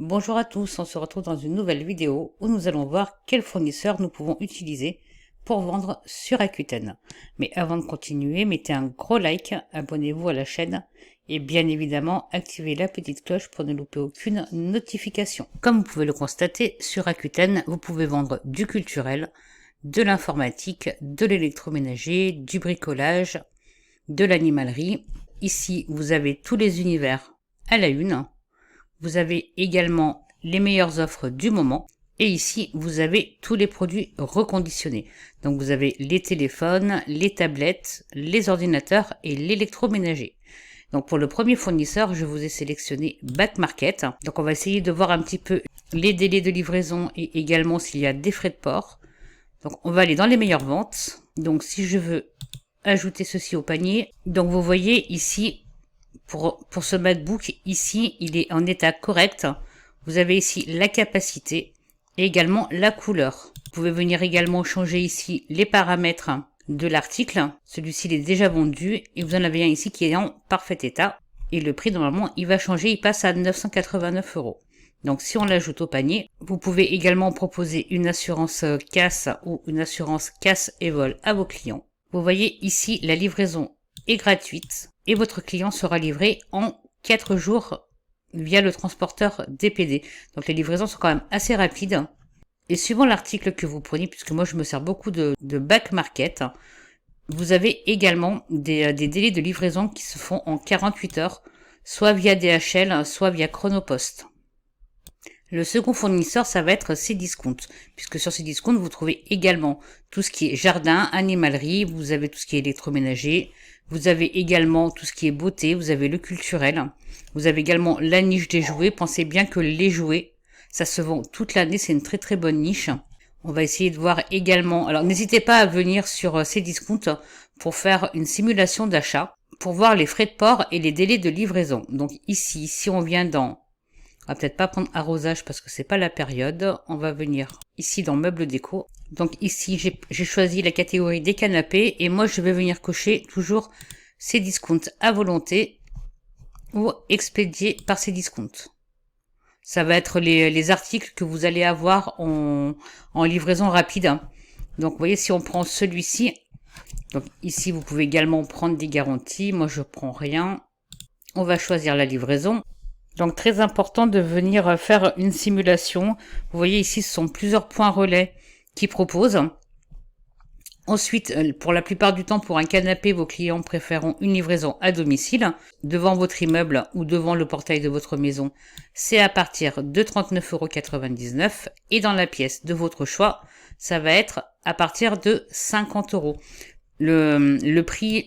Bonjour à tous, on se retrouve dans une nouvelle vidéo où nous allons voir quels fournisseurs nous pouvons utiliser pour vendre sur Rakuten. Mais avant de continuer, mettez un gros like, abonnez-vous à la chaîne et bien évidemment activez la petite cloche pour ne louper aucune notification. Comme vous pouvez le constater, sur Rakuten, vous pouvez vendre du culturel, de l'informatique, de l'électroménager, du bricolage, de l'animalerie. Ici, vous avez tous les univers à la une. Vous avez également les meilleures offres du moment. Et ici, vous avez tous les produits reconditionnés. Donc vous avez les téléphones, les tablettes, les ordinateurs et l'électroménager. Donc pour le premier fournisseur, je vous ai sélectionné Back Market. Donc on va essayer de voir un petit peu les délais de livraison et également s'il y a des frais de port. Donc on va aller dans les meilleures ventes. Donc si je veux ajouter ceci au panier, donc vous voyez ici, pour ce MacBook, ici, il est en état correct. Vous avez ici la capacité et également la couleur. Vous pouvez venir également changer ici les paramètres de l'article. Celui-ci il est déjà vendu et vous en avez un ici qui est en parfait état. Et le prix, normalement, il va changer, il passe à 989 €. Donc si on l'ajoute au panier, vous pouvez également proposer une assurance casse ou une assurance casse et vol à vos clients. Vous voyez ici, la livraison est gratuite et votre client sera livré en 4 jours via le transporteur DPD. Donc les livraisons sont quand même assez rapides. Et suivant l'article que vous prenez, puisque moi je me sers beaucoup de Back Market, vous avez également des délais de livraison qui se font en 48 heures, soit via DHL, soit via Chronopost. Le second fournisseur, ça va être Cdiscount, puisque sur Cdiscount, vous trouvez également tout ce qui est jardin, animalerie, vous avez tout ce qui est électroménager, vous avez également tout ce qui est beauté, vous avez le culturel, vous avez également la niche des jouets. Pensez bien que les jouets, ça se vend toute l'année, c'est une très très bonne niche. On va essayer de voir également, alors n'hésitez pas à venir sur Cdiscount pour faire une simulation d'achat, pour voir les frais de port et les délais de livraison. Donc ici, si on vient dans... On va peut-être pas prendre arrosage parce que c'est pas la période. On va venir ici dans meubles déco. Donc ici, j'ai choisi la catégorie des canapés et moi, je vais venir cocher toujours Cdiscount à volonté ou expédié par Cdiscount. Ça va être les articles que vous allez avoir en livraison rapide. Donc vous voyez, si on prend celui-ci, donc ici, vous pouvez également prendre des garanties. Moi, je prends rien. On va choisir la livraison. Donc très important de venir faire une simulation. Vous voyez ici, ce sont plusieurs points relais qui proposent. Ensuite, pour la plupart du temps, pour un canapé, vos clients préféreront une livraison à domicile, devant votre immeuble ou devant le portail de votre maison. C'est à partir de 39,99 € et dans la pièce de votre choix, ça va être à partir de 50 €. Le prix,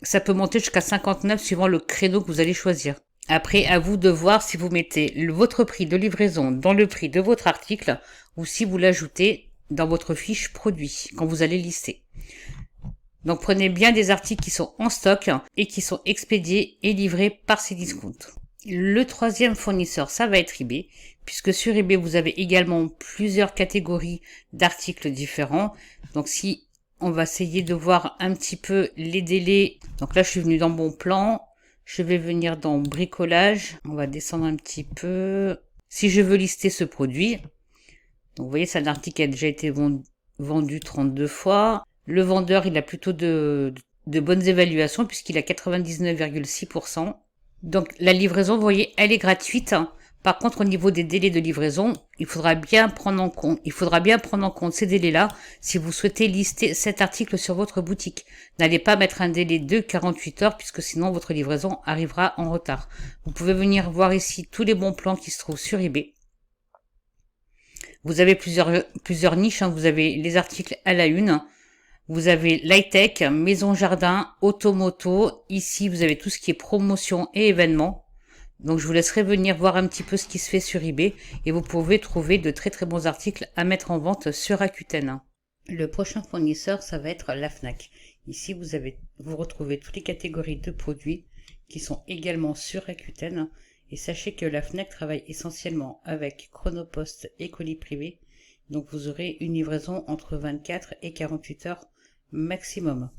ça peut monter jusqu'à 59 suivant le créneau que vous allez choisir. Après, à vous de voir si vous mettez votre prix de livraison dans le prix de votre article ou si vous l'ajoutez dans votre fiche produit quand vous allez lister. Donc prenez bien des articles qui sont en stock et qui sont expédiés et livrés par Cdiscount. Le troisième fournisseur, ça va être eBay, puisque sur eBay, vous avez également plusieurs catégories d'articles différents. Donc si on va essayer de voir un petit peu les délais, donc là je suis venu dans Bon Plan. Je vais venir dans bricolage. On va descendre un petit peu. Si je veux lister ce produit, donc vous voyez, c'est un article qui a déjà été vendu 32 fois. Le vendeur, il a plutôt de bonnes évaluations puisqu'il a 99,6%. Donc la livraison, vous voyez, elle est gratuite. Par contre, au niveau des délais de livraison, il faudra bien prendre en compte ces délais-là si vous souhaitez lister cet article sur votre boutique. N'allez pas mettre un délai de 48 heures puisque sinon votre livraison arrivera en retard. Vous pouvez venir voir ici tous les bons plans qui se trouvent sur eBay. Vous avez plusieurs niches, vous avez les articles à la une. Vous avez l'high-tech, maison jardin, automoto. Ici, vous avez tout ce qui est promotion et événements. Donc je vous laisserai venir voir un petit peu ce qui se fait sur eBay et vous pouvez trouver de très très bons articles à mettre en vente sur Rakuten. Le prochain fournisseur, ça va être la Fnac. Ici, vous retrouvez toutes les catégories de produits qui sont également sur Rakuten. Et sachez que la Fnac travaille essentiellement avec Chronopost et colis privé. Donc vous aurez une livraison entre 24 et 48 heures maximum.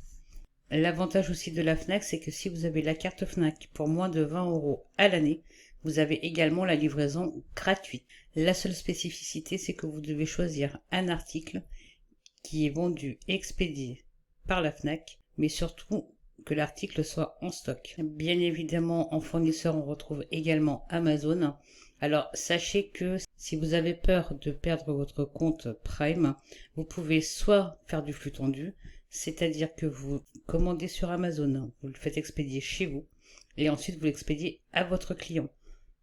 L'avantage aussi de la Fnac, c'est que si vous avez la carte Fnac pour moins de 20 € à l'année, Vous avez également la livraison gratuite. La seule spécificité, c'est que vous devez choisir un article qui est vendu et expédié par la FNAC, mais surtout que l'article soit en stock. Bien évidemment, en fournisseur, on retrouve également Amazon. Alors, sachez que si vous avez peur de perdre votre compte Prime, vous pouvez soit faire du flux tendu, c'est-à-dire que vous commandez sur Amazon, vous le faites expédier chez vous, et ensuite vous l'expédiez à votre client.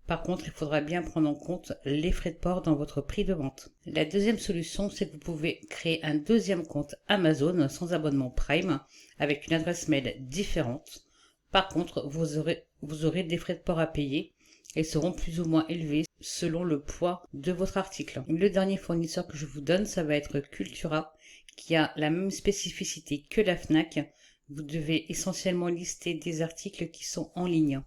Par contre, il faudra bien prendre en compte les frais de port dans votre prix de vente. La deuxième solution, c'est que vous pouvez créer un deuxième compte Amazon sans abonnement Prime avec une adresse mail différente. Par contre, vous aurez des frais de port à payer et seront plus ou moins élevés selon le poids de votre article. Le dernier fournisseur que je vous donne, ça va être Cultura, qui a la même spécificité que la FNAC. Vous devez essentiellement lister des articles qui sont en ligne.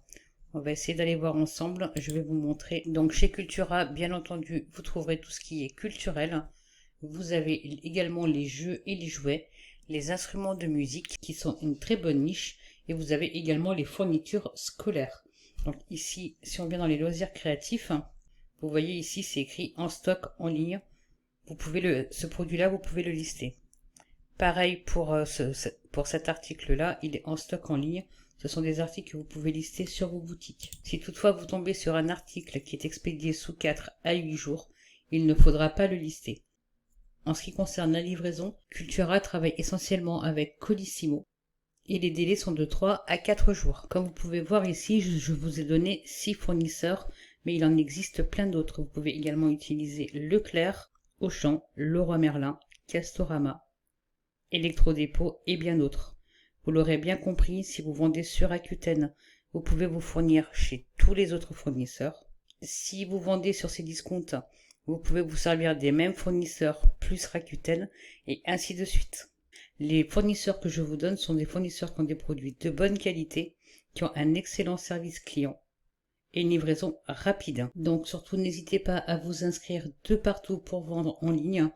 On va essayer d'aller voir ensemble, je vais vous montrer. Donc chez Cultura, bien entendu, vous trouverez tout ce qui est culturel. Vous avez également les jeux et les jouets, les instruments de musique qui sont une très bonne niche, et vous avez également les fournitures scolaires. Donc ici, si on vient dans les loisirs créatifs, vous voyez ici c'est écrit en stock en ligne. Ce produit-là, vous pouvez le lister. Pareil pour cet article-là, il est en stock en ligne. Ce sont des articles que vous pouvez lister sur vos boutiques. Si toutefois vous tombez sur un article qui est expédié sous 4 à 8 jours, il ne faudra pas le lister. En ce qui concerne la livraison, Cultura travaille essentiellement avec Colissimo et les délais sont de 3 à 4 jours. Comme vous pouvez voir ici, je vous ai donné 6 fournisseurs, mais il en existe plein d'autres. Vous pouvez également utiliser Leclerc, Auchan, Leroy Merlin, Castorama, Electrodépôt et bien d'autres. Vous l'aurez bien compris, si vous vendez sur Rakuten, vous pouvez vous fournir chez tous les autres fournisseurs. Si vous vendez sur ces discounts, vous pouvez vous servir des mêmes fournisseurs plus Rakuten et ainsi de suite. Les fournisseurs que je vous donne sont des fournisseurs qui ont des produits de bonne qualité, qui ont un excellent service client et une livraison rapide. Donc surtout n'hésitez pas à vous inscrire de partout pour vendre en ligne,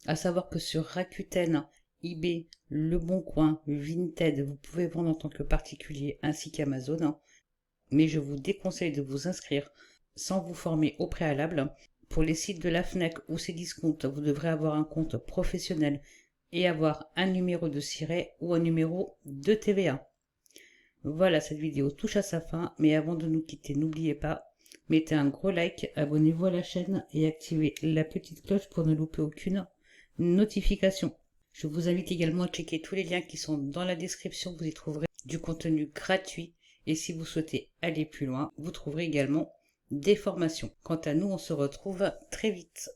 à savoir que sur Rakuten, eBay, Le Bon Coin, Vinted, vous pouvez vendre en tant que particulier ainsi qu'Amazon, mais je vous déconseille de vous inscrire sans vous former au préalable. Pour les sites de la FNAC ou Cdiscount, vous devrez avoir un compte professionnel et avoir un numéro de siret ou un numéro de TVA. Voilà, cette vidéo touche à sa fin, mais avant de nous quitter, n'oubliez pas, mettez un gros like, abonnez-vous à la chaîne et activez la petite cloche pour ne louper aucune notification. Je vous invite également à checker tous les liens qui sont dans la description, vous y trouverez du contenu gratuit et si vous souhaitez aller plus loin, vous trouverez également des formations. Quant à nous, on se retrouve très vite.